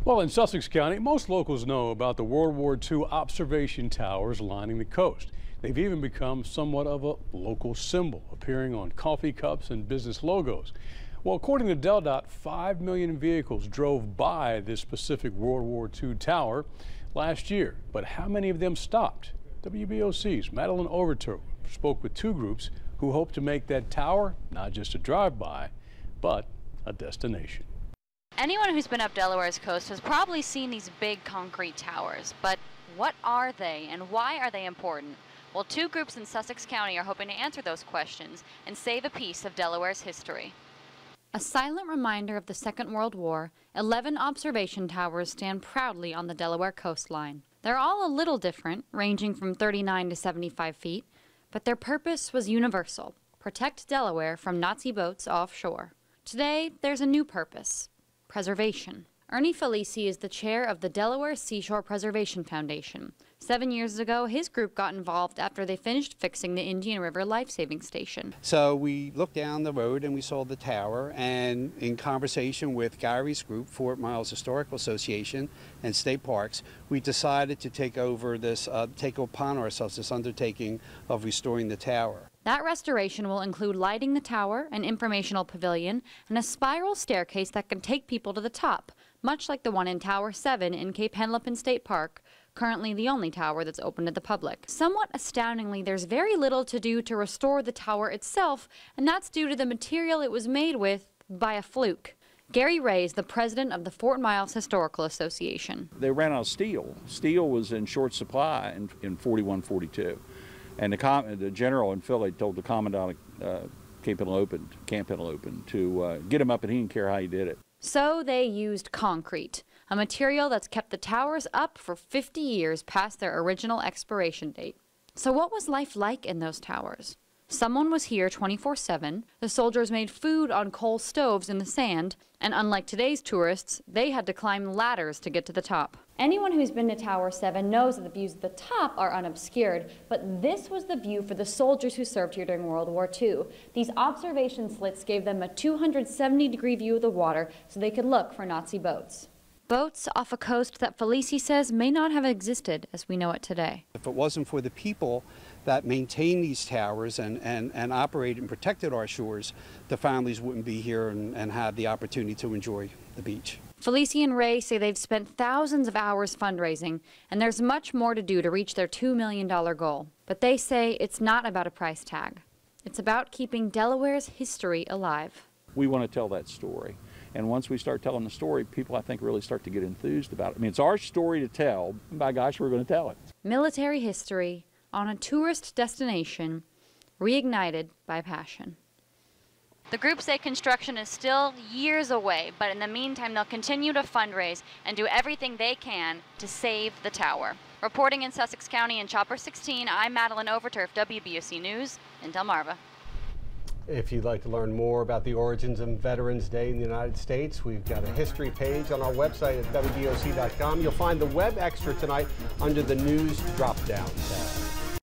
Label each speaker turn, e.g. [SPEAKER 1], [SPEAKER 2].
[SPEAKER 1] Well, in Sussex County, most locals know about the World War II observation towers lining the coast. They've even become somewhat of a local symbol, appearing on coffee cups and business logos. Well, according to DelDOT, 5 million vehicles drove by this specific World War II tower last year. But how many of them stopped? WBOC's Madeline Overture spoke with two groups who hope to make that tower not just a drive-by, but a destination.
[SPEAKER 2] Anyone who's been up Delaware's coast has probably seen these big concrete towers, but what are they and why are they important? Well, two groups in Sussex County are hoping to answer those questions and save a piece of Delaware's history. A silent reminder of the Second World War, 11 observation towers stand proudly on the Delaware coastline. They're all a little different, ranging from 39 to 75 feet, but their purpose was universal: protect Delaware from Nazi boats offshore. Today, there's a new purpose: preservation. Ernie Felici is the chair of the Delaware Seashore Preservation Foundation. 7 years ago, his group got involved after they finished fixing the Indian River Life-Saving Station.
[SPEAKER 3] So we looked down the road and we saw the tower, and in conversation with Gary's group, Fort Miles Historical Association and State Parks, we decided to take upon ourselves this undertaking of restoring the tower.
[SPEAKER 2] That restoration will include lighting the tower, an informational pavilion, and a spiral staircase that can take people to the top, much like the one in Tower 7 in Cape Henlopen State Park, currently the only tower that's open to the public. Somewhat astoundingly, there's very little to do to restore the tower itself, and that's due to the material it was made with by a fluke. Gary Ray is the president of the Fort Miles Historical Association.
[SPEAKER 4] They ran out of steel. Steel was in short supply in 41, 42. And the general in Philly told the commandant of Camp Henlopen to get him up, and he didn't care how he did it.
[SPEAKER 2] So they used concrete, a material that's kept the towers up for 50 years past their original expiration date. So what was life like in those towers? Someone was here 24/7, the soldiers made food on coal stoves in the sand, and unlike today's tourists, they had to climb ladders to get to the top. Anyone who's been to Tower 7 knows that the views at the top are unobscured, but this was the view for the soldiers who served here during World War II. These observation slits gave them a 270-degree view of the water so they could look for Nazi boats. Boats off a coast that Felici says may not have existed as we know it today.
[SPEAKER 3] If it wasn't for the people that maintained these towers and operated and protected our shores, the families wouldn't be here and have the opportunity to enjoy the beach.
[SPEAKER 2] Felici and Ray say they've spent thousands of hours fundraising, and there's much more to do to reach their $2 million goal. But they say it's not about a price tag. It's about keeping Delaware's history alive.
[SPEAKER 4] We want to tell that story. And once we start telling the story, people, I think, really start to get enthused about it. I mean, it's our story to tell, and by gosh, we're going to tell it.
[SPEAKER 2] Military history on a tourist destination, reignited by passion. The group say construction is still years away, but in the meantime, they'll continue to fundraise and do everything they can to save the tower. Reporting in Sussex County and Chopper 16, I'm Madeline Overture, WBOC News in Delmarva.
[SPEAKER 5] If you'd like to learn more about the origins of Veterans Day in the United States, we've got a history page on our website at WBOC.com. You'll find the web extra tonight under the News drop-down tab.